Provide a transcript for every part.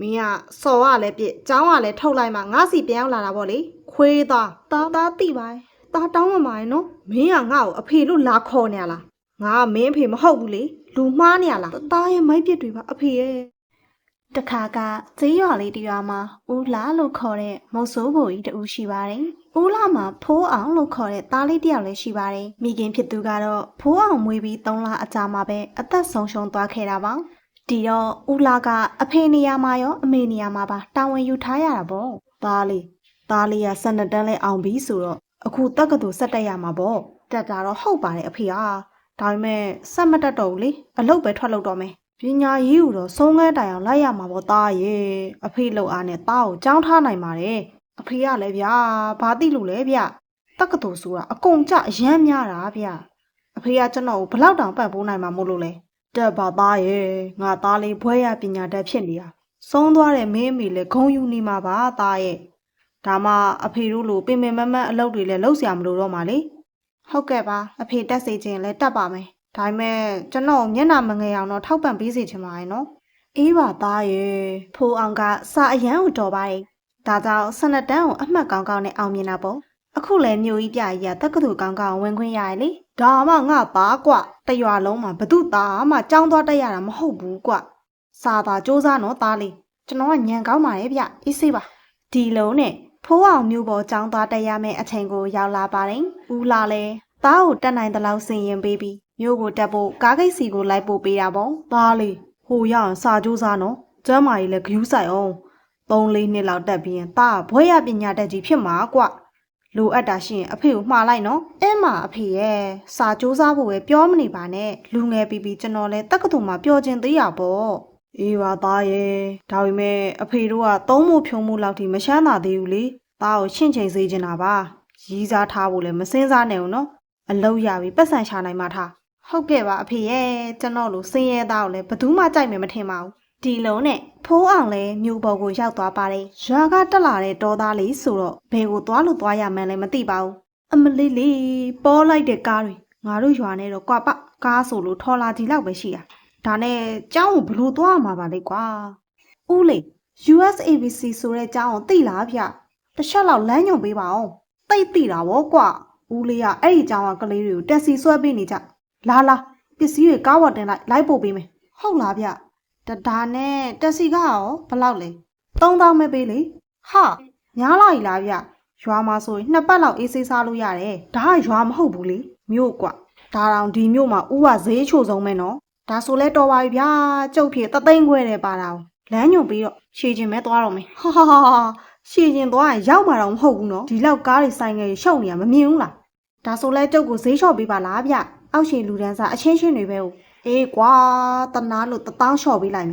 မင်းကစော်ကလည်းပြစ်ចောင်းကလည်းထုတ်လိုက်မှငါစီပြန်ရောက်လာတာပေါ့လေခွေးသားတာတိပါတာတောင်းမမိုင်းနော်မင်းကငါ့ကိုအဖေလို့လာခေါ်နေရလားငါကမင်းအဖေမဟုတ်ဘူးလေလူမှားနေရလားတာရဲ့မိုက်ပြစ်တွေပါအဖေရဲ့တခါကဈေးရွာလေးတရွာမှာဦးလာလို့ခေါ်တဲ့မုတ်ဆိုးဘိုကြီးတူရှိပါတယ်ဦးလာမှာဖိုးအောင်လို့ခေါ်တဲ့သားလေးတယောက်လည်းရှိပါတယ်မိခင်ဖြစ်သူကတော့ဖိုးအောင်မွေးပြီး3လအကြာမှာပဲအသက်ဆုံးရှုံးသွားခဲ့တာပါဒီတော့ဦးလာကအဖေနေရာမှာရောအမေနေရာမှာပါတာဝန်ယူထားရတာပေါ့သားလေးက12တန်းလဲအောင်ပြီဆိုတော့အခုတက္ကသိုလ်ဆက်တက်ရမှာပေါ့တက်တာတော့ဟုတ်ပါတယ်အဖေဟာဒါပေမဲ့ဆက်မတက်တော့ဘူးလေအလုပ်ပဲထွက်လို့တော့မယ်ပညာရေးကိုတော့ဆုံးခဲတိုင်အောင်လိုက်ရမှာပေါ့သားရဲ့အဖေလှုပ်အားနဲ့သားကိုကြောင်းထားနိုင်ပါတယ်အဖေကလည်းဗျာဘာသိလို့လဲဗျတက္ကသိုလ်ဆိုတာအကုန်ကြအရမ်းများတာဗျအဖေကကျွန်တော်ကိုဘလောက်တောင်ပတ်ပိုးနိုင်မှာမို့လို့လဲတက်ပါသားရဲ့ငါသားလေးဘွဲရပညာတတ်ဖြစ်နေတာဆုံးသွားတဲ့မင်းအမေလည်းဂုံယူနေမှာပါသားရဲ့ဒါမှအဖေတို့လိုပင်ပင်မမအလုပ်တွေလည်းလုပ်เสียမလို့တော့မှာလေဟုတ်ကဲ့ပါအဖေတက်စေခြင်းလည်းတက်ပါမယ်ဒါပေမဲ့ကျွန်တော်မျက်နှာမငယ်အောင်တော့ထောက်ပံ့ပေးစေချင်ပါရဲ့နော်အေးပါသားရဲ့ဖိုးအောင်ကစာအရန်ကိုတော်ပါတယ်ဒါကြောင့်12တန်းကိုအမှတ်ကောင်းကောင်းနဲ့အောင်မြင်တာပေါ့အခုလည်းမျိုးကြီးပြကြီးကတက္ကသိုလ်ကောင်းကောင်းဝင်ခွင့်ရတယ်လေဒါမှငါသားကွတရွာလုံးမှာဘသူသားမှចောင်းသွားတက်ရတာမဟုတ်ဘူးကွစာသာစူးစမ်းတော့သားလေးကျွန်တော်ကညံကောင်းပါတယ်ဗျအေးစေးပါဒီလုံးနဲ့ဖိုးအောင်မျိုးပေါ်ចောင်းသွားတက်ရမယ့်အချိန်ကိုရောက်လာပါတယ်ဦးလာလဲသားကိုတက်နိုင်တဲ့လောက်စင်ရင်ပေးပြီးမျိုးကိုတက်ဖို့ကားဂိတ်စီကိုလိုက်ပို့ပေးတာပေါ့သားလေးဟိုရအောင်စာစူးစမ်းတော့ကျမ်းမာကြီးလည်းဂယူးဆိုင်အောင်3-4နှစ်လောက်တက်ပြီးရင်သားဘွဲရပညာတတ်ကြီးဖြစ်မှာကွလိုအပ်တာရှိရင်အဖေကိုမှားလိုက်နော်အဲ့မှာအဖေရဲ့စာစူးစမ်းဖို့ပဲပြောမနေပါနဲ့လူငယ်ပြီးကျွန်တော်လည်းတက္ကသိုလ်မှာပျော်ကျင်သေးရပေါ့အေးပါသားရဲ့ဒါပေမဲ့အဖေတို့ကသုံးမှုဖြုံမှုလောက်ထိမရှမ်းသာသေးဘူးလေသားကိုရှင့်ချိန်စေချင်တာပါရီးစားထားဖို့လည်းမစင်းစားနဲ့ဦးနော်အလောက်ရပြီပတ်စံရှာနိုင်မှထားဟုတ်ကဲ့ပါအဖေရဲ့ကျွန်တော်လိုစင်းရဲသားကိုလည်းဘယ်သူမှကြိုက်မယ်မထင်ပါဘူးဒီလုံးနဲ့ဖိုးအောင်လည်းမြို့ပေါ်ကိုရောက်သွားပါတယ်ရွာကတက်လာတဲ့တောသားလေးဆိုတော့ဘယ်ကိုသွားလို့သွားရမှန်းလည်းမသိပါဘူးအမလေးလေးပေါ်လိုက်တဲ့ကားတွေငါတို့ရွာနဲ့တော့ကွာပကားဆိုလို့ထော်လာကြီးလောက်ပဲရှိတာဒါနဲ့ကျောင်းကိုဘလို့သွားမှာပါလဲကွာဦးလေး USABC ဆိုတဲ့ကျောင်းကိုသိလားဗျတစ်ချက်လောက်လမ်းညွှန်ပေးပါအောင်သိတာဗောကွာဦးလေးကအဲ့ဒီကျောင်းကကလေးတွေကိုတက်စီဆွဲပေးနေကြလာပစ္စည်းတွေကားဝတ်တင်လိုက်ပို့ပေးမယ်ဟုတ်လားဗျဒါနဲ့တက်စီကရောဘလောက်လဲ3000ပဲပေးလေဟာများလာ ਈ လားဗျရွာမှာဆိုရင်2ပတ်လောက်အေးဆေးစားလို့ရတယ်ဒါကရွာမဟုတ်ဘူးလေမြို့ကွဒါတောင်ဒီမြို့မှာဥကဈေးချိုဆုံးပဲနော်ဒါဆိုလဲတော်ပါပြီဗျာကျုပ်ဖြစ်3သိန်းခွဲတယ်ပါတာလမ်းညွှန်ပြီးတော့ရှည်ကျင်မဲသွားတော့မယ်ဟာရှည်ကျင်သွားရင်ရောက်မှာတော့မဟုတ်ဘူးနော်ဒီလောက်ကားတွေဆိုင်ငယ်ရှုပ်နေရမမြင်ဘူးလားဒါဆိုလဲကျုပ်ကိုဈေးလျှော့ပေးပါလားဗျအောက်ရှင်လူတန်းစားအချင်းချင်းတွေပဲဟုတ်အေးကွာတနာလို့1000လျှော့ပေးလိုက်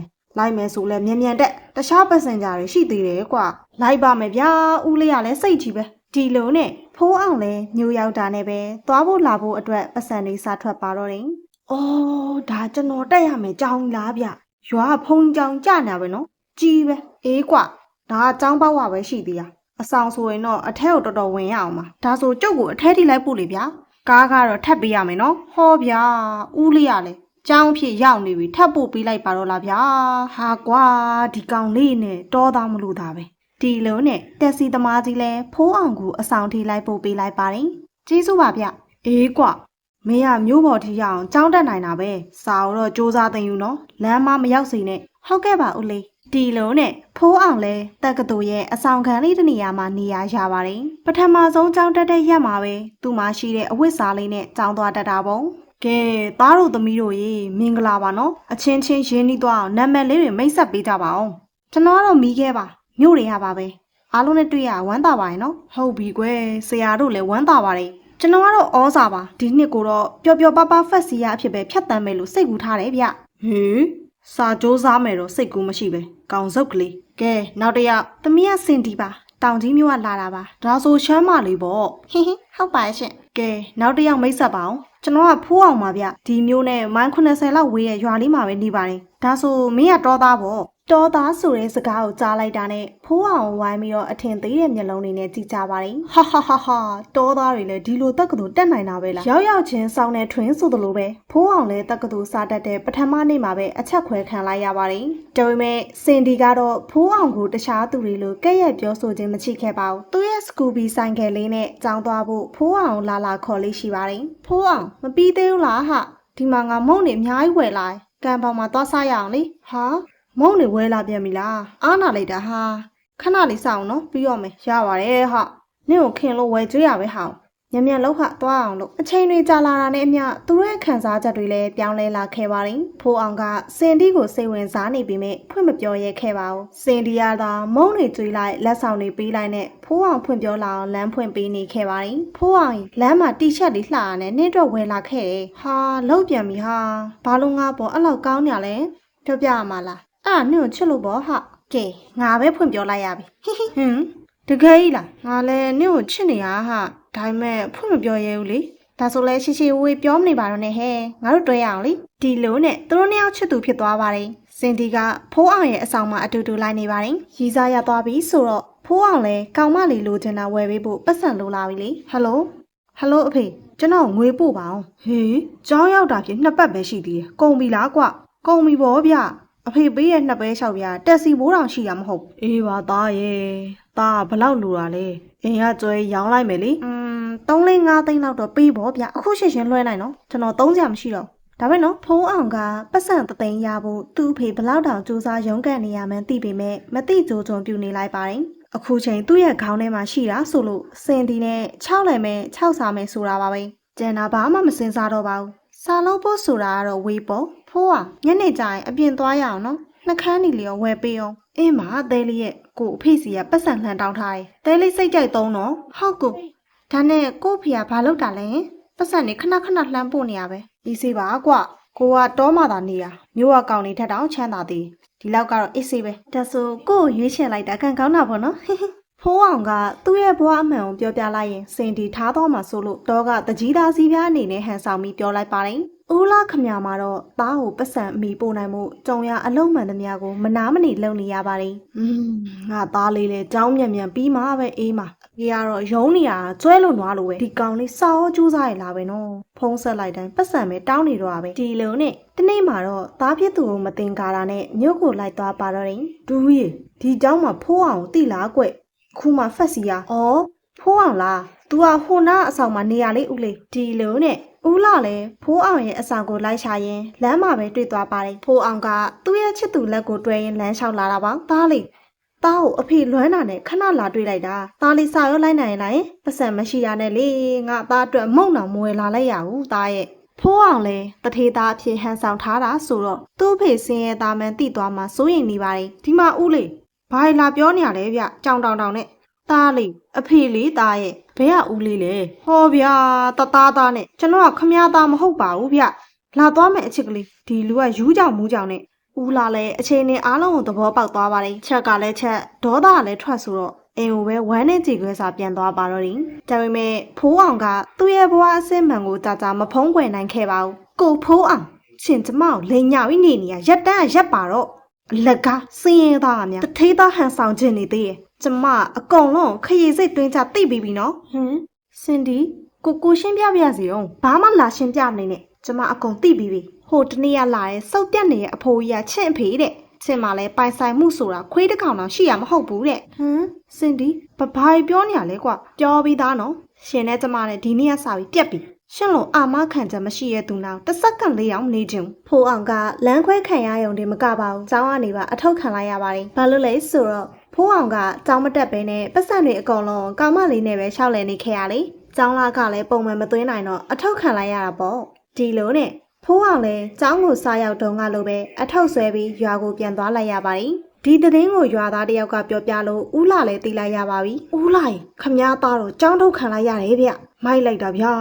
မယ်ဆိုလဲမြန်တက်တခြားပတ်စင်ဂျာတွေရှိသေးတယ်ကွာလိုက်ပါမယ်ဗျာဦးလေးကလည်းစိတ်ကြီးပဲဒီလိုနဲ့ဖိုးအောင်လဲညိုရောက်တာနဲ့ပဲသွားဖို့လာဖို့အတွက်ပတ်စံတွေစားထွက်ပါတော့တယ်အော်ဒါကျွန်တော်တက်ရမယ်ကြောင်းလားဗျရွာဖုံကြောင်ကြနေပဲနော်ကြီးပဲအေးကွာဒါကကြောင်းပေါက်ဝပဲရှိသေးတာအဆောင်ဆိုရင်တော့အထဲကိုတော်တော်ဝင်ရအောင်ပါဒါဆိုကျုပ်ကိုအထဲထိလိုက်ပို့လေဗျာကားကတော့ထပ်ပေးရမယ်နော်ဟောဗျာဦးလေးရလဲကျောင်းဖြစ်ရောက်နေပြီထပ်ပို့ပေးလိုက်ပါတော့လားဗျာဟာကွာဒီကောင်လေးနဲ့တောသားမလို့တာပဲဒီလုံးနဲ့တက်စီသမားကြီးလဲဖိုးအောင်ကိုအဆောင်ထိလိုက်ပို့ပေးလိုက်ပါတယ်ကျေးဇူးပါဗျအေးကွာမင်းကမျိုးပေါ်ထိရအောင်ကျောင်းတက်နိုင်တာပဲစာတော့စူးစမ်းသိယူနော်လမ်းမရောက်စေနဲ့ဟုတ်ကဲ့ပါဦးလေးဒီလုံးနဲ့ဖိုးအောင်လဲတက္ကသိုလ်ရဲ့အဆောင်ခံလေးတနေရာမှာနေရရပါတယ်ပထမဆုံးကျောင်းတက်တဲ့ရက်မှာပဲသူ့မှာရှိတဲ့အဝတ်စားလေးနဲ့ကျောင်းသွားတက်တာပေါ့ကဲသားတို့သမီးတို့ရေမင်္ဂလာပါနော်အချင်းချင်းရင်းနှီးသွားအောင်နာမည်လေးတွေမိတ်ဆက်ပေးကြပါအောင်ကျွန်တော်ကတော့မိခဲ့ပါမြို့တွေရပါပဲအားလုံးနဲ့တွေ့ရဝမ်းသာပါရဲ့နော်ဟုတ်ပြီကွယ်ဆရာတို့လည်းဝမ်းသာပါတယ်ကျွန်တော်ကတော့ဩစာပါဒီနှစ်ကိုတော့ပျော်ပျော်ပါပါဖက်စီရအဖြစ်ပဲဖြတ်တန်းမယ်လို့စိတ်ကူးထားတယ်ဗျဟေးစာကြိုးစားမယ်တော့စိတ်ကူးမရှိပဲကောင်စုပ်ကလေးကဲနောက်တစ်ယောက်သမီးကစင်တီပါတောင်ကြီးမြို့ကလာတာပါဒါဆိုရှမ်းမလေးပေါ့ဟင်းဟုတ်ပါရဲ့ရှင်ကဲနောက်တစ်ယောက်မိတ်ဆက်ပါအောင်ကျွန်တော်ကဖိုးအောင်ပါဗျဒီမျိုးနဲ့မိုင်း80လောက်ဝေးရဲ့ရွာလေးမှာပဲနေပါတယ် ဒါဆိုမင်းကတောသားပေါ့တောသားဆိုတဲ့စကားကိုကြားလိုက်တာနဲ့ဖိုးအောင်ဝိုင်းပြီးတော့အထင်သေးတဲ့မျက်လုံးတွေနဲ့ကြည့်ကြပါတယ်ဟာဟာဟာဟာတောသားတွေလည်းဒီလိုတက်ကတူတက်နိုင်တာပဲလားရောက်ရောက်ချင်းစောင်းတဲ့ထွင်းဆိုသလိုပဲဖိုးအောင်လည်းတက်ကတူစားတတ်တဲ့ပထမနေ့မှာပဲအချက်ခွဲခံလိုက်ရပါတယ်ဒါပေမဲ့စင်ဒီကတော့ဖိုးအောင်ကိုတခြားသူတွေလိုကဲ့ရဲ့ပြောဆိုခြင်းမရှိခဲ့ပါဘူးသူရဲ့စကူဘီဆိုင်ကယ်လေးနဲ့ကြောင်းသွားဖို့ဖိုးအောင်လာခေါ်လေးရှိပါတယ်ဖိုးအောင်မပြီးသေးဘူးလားဟာဒီမှာငါမုံနေအများကြီးဝယ်လာကံပေါင်မှာသွားစားရအောင်လေဟာမုံနေဝဲလာပြန်ပြီလားအားနာလိုက်တာဟာခဏလေးစောင့်နော်ပြီးတော့မယ်ရပါတယ်ဟာနင့်ကိုခင်လို့ဝယ်ကြွရပဲဟာမြန်လောက်ခသွားအောင်လို့အချိန်တွေကြာလာတာနဲ့အမျှသူတို့ရဲ့ခံစားချက်တွေလည်းပြောင်းလဲလာခဲ့ပါတယ်ဖိုးအောင်ကစင်ဒီကိုစိတ်ဝင်စားနေပြီးမြဖွင့်မပြောရဲခဲ့ပါဘူးစင်ဒီကသာမုံတွေကျွေးလိုက်လက်ဆောင်တွေပေးလိုက်နဲ့ဖိုးအောင်ဖွင့်ပြောလာအောင်လမ်းဖွင့်ပေးနေခဲ့ပါတယ်ဖိုးအောင်လမ်းမှာတီရှပ်လေးလှရနဲ့နှင်းတော့ဝယ်လာခဲ့တယ်ဟာလောက်ပြန်ပြီဟာဘာလို့ငါပေါ်အဲ့လောက်ကောင်းနေရလဲပြောပြရမှာလားအဲ့နင့်ကိုချစ်လို့ပေါ့ဟာကဲငါပဲဖွင့်ပြောလိုက်ရပြီဟင်တကယ်ကြီးလားငါလည်းနင့်ကိုချစ်နေရဟာဒါပေမဲ့ဖွင့်မပြောရဲဘူးလေဒါဆိုလဲရှိဝေးပြောမနေပါတော့နဲ့ဟဲ့ငါတို့တွေ့ရအောင်လေဒီလိုနဲ့သူတို့နှစ်ယောက်ချစ်သူဖြစ်သွားပါတယ်စင်ဒီကဖိုးအောင်ရဲ့အဆောင်မှာအတူတူလိုက်နေပါတယ်ရီစားရသွားပြီဆိုတော့ဖိုးအောင်လည်းကောင်မလေးလိုချင်တာဝယ်ပေးဖို့ပတ်စံလိုလာပြီလေဟယ်လိုအဖေကျွန်တော်ငွေပို့ပါအောင်ဟေးကြောင်းရောက်တာဖြစ်2ပတ်ပဲရှိသေးတယ်ကုန်ပြီလားကွကုန်ပြီဗောဗျအဖေပေးရဲ့2ပဲလျှောက်ပြတက်စီဘိုးတောင်ရှိရမဟုတ်အေးပါသားရဲ့သားဘလောက်လိုတာလဲအင်းကကျွဲရောင်းလိုက်မယ်လေ3-5 သိန်းလောက်တော့ပေးဖို့ဗျအခုရှင်းလွှဲလိုက်နော်ကျွန်တော်300မရှိတော့ဒါပဲနော်ဖုံးအောင်ကပတ်စံ3သိန်းရဖို့သူ့အဖေဘလောက်တောင်စူးစမ်းရုန်းကန်နေရမှန်းသိပေမဲ့မသိကြိုးကြုံပြူနေလိုက်ပါတယ်အခုချိန်သူ့ရဲ့ခေါင်းထဲမှာရှိတာဆိုလို့စင်ဒီနဲ့6လည်မဲ့6စားမဲ့ဆိုတာပါပဲကျန်တာဘာမှမစင်စားတော့ပါဘူးစားလုံးဖို့ဆိုတာကတော့ဝေးပေါ့ဖိုးอ่ะညနေကျရင်အပြင်သွားရအောင်နော်နှခမ်းနေလျော်ဝယ်ပေးအောင်အင်းမသဲလေးရဲ့ကိုအဖေစီကပတ်စံလှန်တောင်းထားတယ်သဲလေးစိတ်ကြိုက်သုံးတော့ဟုတ်ကိုဒါနဲ့ကို့ဖေကဘာလုပ်တာလဲပတ်စံနေခဏလှမ်းပို့နေရပဲအေးစေးပါကွာကိုကတောမှသာနေရမျိုးကကောင်နေထက်တောင်ချမ်းသာသေးဒီလောက်ကတော့အေးစေးပဲဒါဆိုကို့ရွေးချယ်လိုက်တာကန်ကောင်းတာပေါ့နော်ဖိုးအောင်ကသူ့ရဲ့ဘွားအမှန်ကိုပြောပြလိုက်ရင်စင်ဒီထားတော့မှဆိုလို့တော့ကတကြီးသားစီးပြားအနေနဲ့ဟန်ဆောင်ပြီးပြောလိုက်ပါတယ်ဦးလာခမရမှာတော့သားကိုပတ်စံအမိပို့နိုင်မှုကြုံရအလုံးမှန်သမျှကိုမနာမနေလုပ်နေရပါတယ်ငါသားလေးလေကြောင်းမြန်ပြီးမှပဲအေးမှာဒီကတော့ယုံနေရကျွဲလို့နွားလို့ပဲဒီကောင်လေးစော်ကျူးစားရလာပဲနော်ဖုံးဆက်လိုက်တိုင်းပတ်စံပဲတောင်းနေတော့ပဲဒီလုံးနဲ့တနေ့မှာတော့သားဖြစ်သူကိုမတင်ကားတာနဲ့မြို့ကိုလိုက်သွားပါတော့တယ်ဒူးရီဒီเจ้าမှာဖိုးအောင်တိလားကွခုမှဖက်စီယာဩဖိုးအောင်လား तू ကဟိုနာအဆောင်မှာနေရလေဦးလေးဒီလုံးနဲ့ဦးလာလည်းဖိုးအောင်ရဲ့အဆောင်ကိုလိုက်ရှာရင်လမ်းမှာပဲတွေ့သွားပါတယ်ဖိုးအောင်ကသူ့ရဲ့ချစ်သူလက်ကိုတွဲရင်လမ်းလျှောက်လာတာပါသားလေးသားကိုအဖေလွမ်းတာနဲ့ခဏလာတွေ့လိုက်တာသားလေးစာရောလိုက်နိုင်ရင်လိုက်ပတ်စံမရှိရနဲ့လေငါသားအတွက်မုံတော်မွေလာလိုက်ရဘူးသားရဲ့ဖိုးအောင်လည်းတထေသားအဖြစ်ဟန်ဆောင်ထားတာဆိုတော့သူ့ဖေစင်းရဲ့သားမှန်တိသွားမှစိုးရင်နေပါတယ်ဒီမှာဦးလေးဘာလာပြောနေရလဲဗျကြောင်တောင်နဲ့သားလေးအဖေလေးသားရဲ့ဘယ်ကဦးလေးလဲဟောဗျာတသားနဲ့ကျွန်တော်ကခမည်းသားမဟုတ်ပါဘူးဗျလာသွားမယ်အချစ်ကလေးဒီလူကယူးကြောင်မူးကြောင်နဲ့ဦးလာလည်းအချိန်နဲ့အားလုံးကိုသဘောပေါက်သွားပါတယ်ချက်ကလည်းချက်ဒေါသကလည်းထွက်ဆိုတော့အိမ်ကိုပဲဝမ်းနဲ့ကြည်ခွဲစာပြန်သွားပါတော့တယ်ဒါပေမဲ့ဖိုးအောင်ကသူ့ရဲ့ဘဝအစစ်မှန်ကိုကြာမဖုံးကွယ်နိုင်ခဲ့ပါဘူးကိုဖိုးအောင်ရှင်ကျမကိုလိန်ညာပြီးနေရရက်တန်းရက်ပါတော့အလကားစင်းရဲသားများတထေးသားဟန်ဆောင်ခြင်းနေသေးရဲ့ကျမအကုန်လုံးခရီးစိတ်တွင်းချသိပြီနော်စင်ဒီကိုရှင်းပြပြစီအောင်ဘာမှလာရှင်းပြမနေနဲ့ကျမအကုန်သိပြီဟိုတနေ့ကလာတဲ့စောက်ပြက်နေတဲ့အဖိုးကြီးကချင့်ဖေးတဲ့ချင့်မလဲပိုင်ဆိုင်မှုဆိုတာခွေးတစ်ကောင်တော့ရှိရမဟုတ်ဘူးတဲ့စင်ဒီဘာပြောနေရလဲကွာပြောပြီးသားနော်ရှင်နဲ့ကျမနဲ့ဒီနေ့ကစပြီးပြက်ပြီရှင်လို့အာမခံချက်မရှိရဲ့သူနောက်တစ်စက္ကန့်လေးအောင်နေခြင်းဖိုးအောင်ကလမ်းခွဲခံရရုံတင်မကပါဘူးကျောင်းကနေပါအထောက်ခံလိုက်ရပါတယ်ဘာလို့လဲဆိုတော့ဖိုးအောင်ကကျောင်းမတက်ဘဲနဲ့ပတ်စံတွေအကုန်လုံးကောင်မလေးနဲ့ပဲရှောက်လည်နေခဲ့ရလေကျောင်းလာကလည်းပုံမှန်မသွင်းနိုင်တော့အထောက်ခံလိုက်ရတာပေါ့ဒီလိုနဲ့ဖိုးအောင်လည်းကျောင်းကိုစားရောက်တုန်းကလိုပဲအထောက်ဆွဲပြီးရွာကိုပြန်သွားလိုက်ရပါတယ်ဒီသတင်းကိုရွာသားတယောက်ကပြောပြလို့ဦးလာလည်းသိလိုက်ရပါပြီဦးလာခမည်းသားတော့ကျောင်းထုတ်ခံလိုက်ရတယ်ဗျမိုက်လိုက်တာဗျာ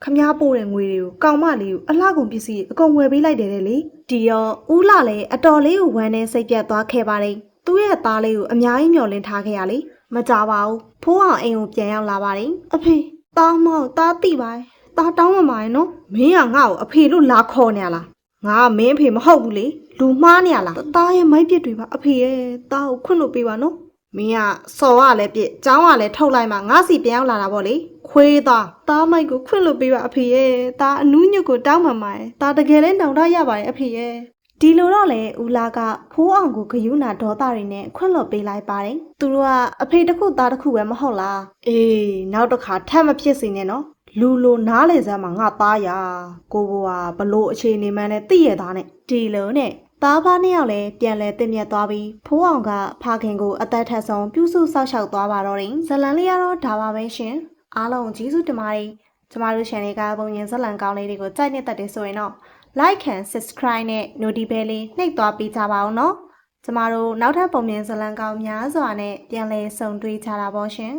ခမည်းပို့တဲ့ငွေတွေကိုကောင်မလေးကိုအလှကုန်ပစ္စည်းအကုန်ဝယ်ပေးလိုက်တယ်လေဒီရောဦးလာလည်းအတော်လေးကိုဝမ်းနဲ့စိတ်ပြတ်သွားခဲ့ပါတယ်သူ့ရဲ့သားလေးကိုအများကြီးမျှော်လင့်ထားခဲ့ရလေမကြပါဘူးဖိုးအောင်အိမ်ကိုပြန်ရောက်လာပါတယ်အဖေသားမောက်သားတိပါသားတောင်းမမိုင်းနော်မင်းကငါ့ကိုအဖေလို့လာခေါ်နေရလားငါကမင်းအဖေမဟုတ်ဘူးလေ လူမှားနေရလားသားရဲ့မိုက်ပြစ်တွေပါအဖေရဲ့သားကိုခွင့်လို့ပေးပါနော်မင်းကစော်ရလဲပြစ်ចောင်းကလည်းထုတ်လိုက်မှငါစီပြန်ရောက်လာတာပေါ့လေခွေးသားမိုက်ကိုခွင့်လို့ပေးပါအဖေရဲ့သားအနူးညွတ်ကိုတောင်းပန်ပါရဲ့သားတကယ်လဲတောင်းတရပါတယ်အဖေရဲ့ဒီလိုတော့လေဦးလာကဖိုးအောင်ကိုဂယုဏဒေါသတွေနဲ့ခွင့်လွှတ်ပေးလိုက်ပါတယ်သူတို့ကအဖေတစ်ခုသားတစ်ခုပဲမဟုတ်လားအေးနောက်တစ်ခါထပ်မဖြစ်စေနဲ့နော်လူလိုနားလေစမ်းမှာငါသားရကိုဘွားဘလို့အခြေအနေမှန်းလဲသိရသားနဲ့ဒီလိုနဲ့သားဖားနှစ်ယောက်လည်းပြန်လဲတင်မြတ်သွားပြီးဖိုးအောင်ကဖခင်ကိုအသက်ထက်ဆုံးပြုစုဆောက်ရှောက်သွားပါတော့တယ်ဇလန်လေးကတော့ဒါပါပဲရှင်အားလုံးကျေးဇူးတင်ပါတယ်ကျမတို့ channel ကပုံရင်ဇလန်ကောင်းလေးတွေကိုကြိုက်နေတတ်တယ်ဆိုရင်တော့ like and subscribe နဲ့ notification လေးနှိပ်သွားပေးကြပါအောင်နော်ကျမတို့နောက်ထပ်ပုံမြင်ဇလံကောင်းများစွာနဲ့ပြန်လည်ဆုံတွေ့ကြတာပေါ့ရှင်